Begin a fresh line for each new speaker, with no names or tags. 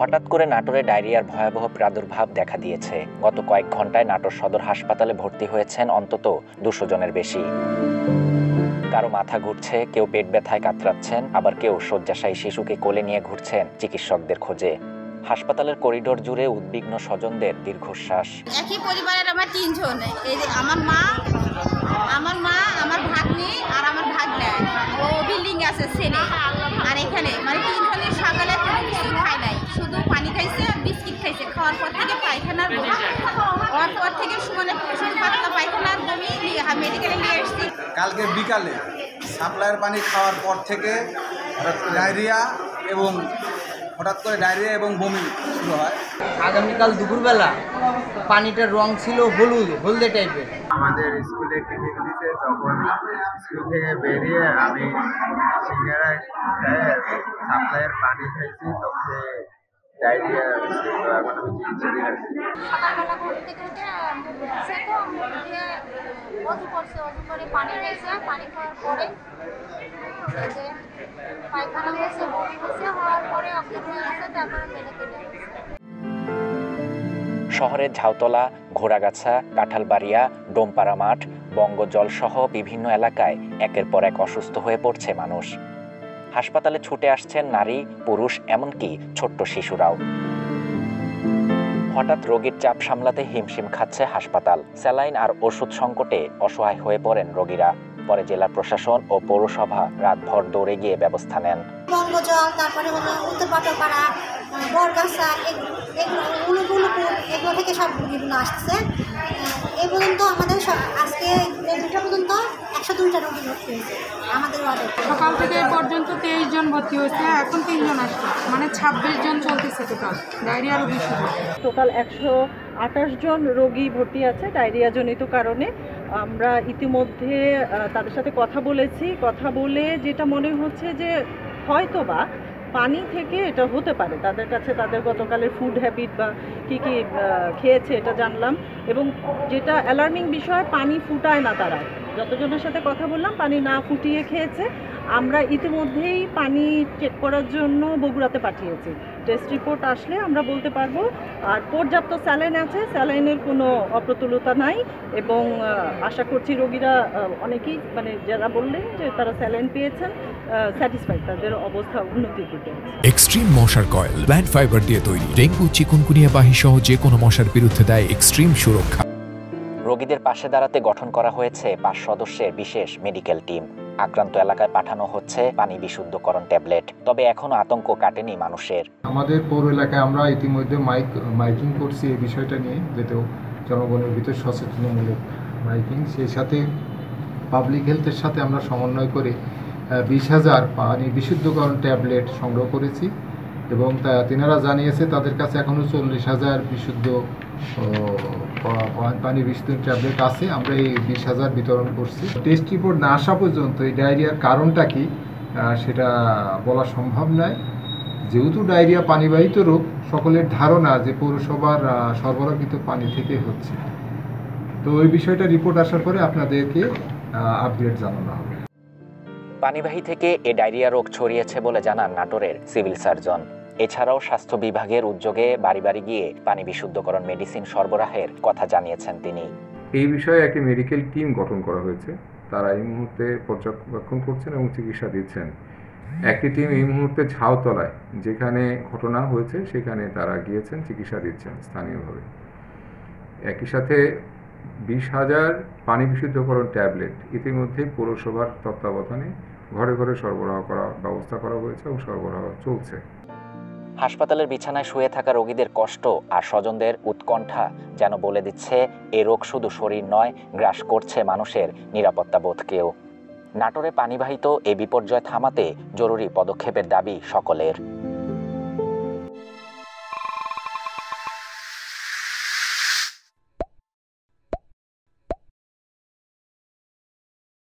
হঠাৎ করে নাটোরে ডায়রিয়ার ভয়াবহ প্রাদুর্ভাব দেখা দিয়েছে। গত কয়েক ঘন্টায় নাটোর সদর হাসপাতালে ভর্তি হয়েছেন অন্তত 200 জনের বেশি। কারো মাথা ঘুরছে, কেউ পেট ব্যথায় কাতরাচ্ছেন, আবার কেউ শয্যাশায়ী শিশুকে কোলে নিয়ে ঘুরছেন চিকিৎসকদের খোঁজে। হাসপাতালের করিডোর জুড়ে উদ্বিগ্ন স্বজনদের দীর্ঘশ্বাস।
একই পরিবারের আমার 3 জন, এই যে আমার মা, আমার ভাগ্নি আর আমার ভাগ্না। ও বিল্ডিং আছে ছেলে, আর এখানে মানে 3 জনের সকালে কোনো কিছু খায় নাই, শুধু পানি খাইছে, বিস্কিট খাইছে। খাওয়ার পর থেকে পায়খানার বমি, খাওয়ার পর থেকে মানে পাতলা পায়খানার বমি মেডিকেলে নিয়ে এসেছি।
কালকে বিকালে সাপ্লাইয়ের পানি খাওয়ার পর থেকে ডায়রিয়া এবং বমি শুরু হয়।
আগামীকাল দুপুরবেলা পানিটার রং ছিল হলদে টাইপের।
আমাদের স্কুলে টিফিন দিতে, তখন স্কুল থেকে বেরিয়ে আমি সিঙ্গারা খেয়ে সাপ্লাইয়ের পানি খাইছি, তখন ডায়রিয়া এখন আমি চিকিৎসা দিয়ে আসছি।
সকালবেলা ঘুম থেকে উঠে উঠছে, তো উঠে অজু করছে, অজু করে পানি খাইছে। পানি খাওয়ার পরে যে পায়খানা হয়েছে, বমি হয়েছে, হওয়ার পরে অজ্ঞান হয়ে গেছে, তারপরে মেডিকেলে
শহরের ঝাউতলা, ঘোড়াগাছা, কাঁঠালবাড়িয়া, ডোমপাড়া মাঠ, বঙ্গজল সহ বিভিন্ন এলাকায় একের পর এক অসুস্থ হয়ে পড়ছে মানুষ। হাসপাতালে ছুটে আসছেন নারী, পুরুষ, এমনকি ছোট্ট শিশুরাও। হঠাৎ রোগীর চাপ সামলাতে হিমশিম খাচ্ছে হাসপাতাল। স্যালাইন আর ওষুধ সংকটে অসহায় হয়ে পড়েন রোগীরা। পরে জেলা প্রশাসন ও পৌরসভা রাতভর দৌড়ে গিয়ে ব্যবস্থা নেন।
বঙ্গজল, তারপরে উত্তরপাড়া, বরগাছা, এগুলো থেকে সব রোগীগুলো আসছে। এই পর্যন্ত আমাদের আজকে দুটা পর্যন্ত 102টা রোগী ভর্তি হয়েছে আমাদের ওয়ার্ডে।
সকাল থেকে পর্যন্ত 23 জন ভর্তি হয়েছে, এখন 3 জন আসছে, মানে 26 জন চলতেছে টোটাল ডায়রিয়া রোগী শুধু।
টোটাল 128 জন রোগী ভর্তি আছে ডায়রিয়া জনিত কারণে। আমরা ইতিমধ্যে তাদের সাথে কথা বলে যেটা মনে হচ্ছে যে হয়তোবা পানি থেকে এটা হতে পারে। তাদের কাছে তাদের গতকালের ফুড হ্যাবিট বা কী খেয়েছে এটা জানলাম, এবং যেটা অ্যালার্মিং বিষয়, পানি ফুটায় না তারা। যতজনের সাথে কথা বললাম পানি না ফুটিয়ে খেয়েছে। আমরা ইতিমধ্যেই পানি চেক করার জন্য বগুড়াতে পাঠিয়েছি। টেস্ট রিপোর্ট আসলে আমরা বলতে পারবো। আর পর্যাপ্ত স্যালাইন আছে, স্যালাইনের কোনো অপ্রতুলতা নাই, এবং আশা করছি রোগীরা অনেকেই মানে যারা বললেন যে তারা স্যালাইন পেয়েছেন, স্যাটিসফাইড, তাদের অবস্থা উন্নতির দিকে।
এক্সট্রিম মশার কয়েল প্ল্যান্ট ফাইবার দিয়ে তৈরি, ডেঙ্গু, চিকুনগুনিয়া বাহি সহ যে কোনো মশার বিরুদ্ধে দেয় এক্সট্রিম সুরক্ষা।
রোগীদের পাশে দাঁড়াতে গঠন করা হয়েছে 5 সদস্যের বিশেষ মেডিকেল টিম। আক্রান্ত এলাকায় পাঠানো হচ্ছে পানি বিশুদ্ধকরণ ট্যাবলেট। তবে এখনো আতঙ্ক কাটেনি মানুষের।
আমাদের পৌর এলাকায় আমরা ইতিমধ্যে মাইকিং করছি এই বিষয়টা নিয়ে, যাতে জনগণের ভিতর সচেতনমূলক মাইকিং। সেই সাথে পাবলিক হেলথের সাথে আমরা সমন্বয় করে 20,000 পানি বিশুদ্ধকরণ ট্যাবলেট সংগ্রহ করেছি, এবং তিনারা জানিয়েছে তাদের কাছে এখনও 40,000 বিশুদ্ধ পানি বিশুদ্ধ ট্যাবলেট আছে। আমরা এই 20,000 বিতরণ করছি। টেস্ট রিপোর্ট না আসা পর্যন্ত এই ডায়রিয়ার কারণটা কি সেটা বলা সম্ভব নয়। যেহেতু ডায়রিয়া পানিবাহিত রোগ, সকলের ধারণা যে পৌরসভার সরবরাহকৃত পানি থেকে হচ্ছে। তো ওই বিষয়টা রিপোর্ট আসার পরে আপনাদেরকে আপডেট জানানো হবে।
পানিবাহী থেকে এ ডায়রিয়া রোগ ছড়িয়েছে বলে জানান নাটোরের সিভিল সার্জন। এছাড়াও স্বাস্থ্য বিভাগের উদ্যোগে বাড়ি বাড়ি গিয়ে পানি বিশুদ্ধকরণ মেডিসিন সরবরাহের কথা জানিয়েছেন তিনি।
এই বিষয়ে একটি মেডিকেল টিম গঠন করা হয়েছে। তারা এই মুহূর্তে পর্যবেক্ষণ করছেন এবং চিকিৎসা দিচ্ছেন। একটি টিম এই মুহূর্তে ঝাউতলায় যেখানে ঘটনা হয়েছে সেখানে তারা গিয়েছেন, চিকিৎসা দিচ্ছেন স্থানীয়ভাবে। একই সাথে 20,000 পানি বিশুদ্ধকরণ ট্যাবলেট ইতিমধ্যেই পৌরসভার তত্ত্বাবধানে ঘরে ঘরে সরবরাহ করার ব্যবস্থা করা হয়েছে এবং সরবরাহ চলছে।
হাসপাতালের বিছানায় শুয়ে থাকা রোগীদের কষ্ট আর স্বজনদের উৎকণ্ঠা যেন বলে দিচ্ছে এ রোগ শুধু শরীর নয়, গ্রাস করছে মানুষের নিরাপত্তাবোধকেও। নাটোরে পানিবাহিত এ বিপর্যয় থামাতে জরুরি পদক্ষেপের দাবি সকলের।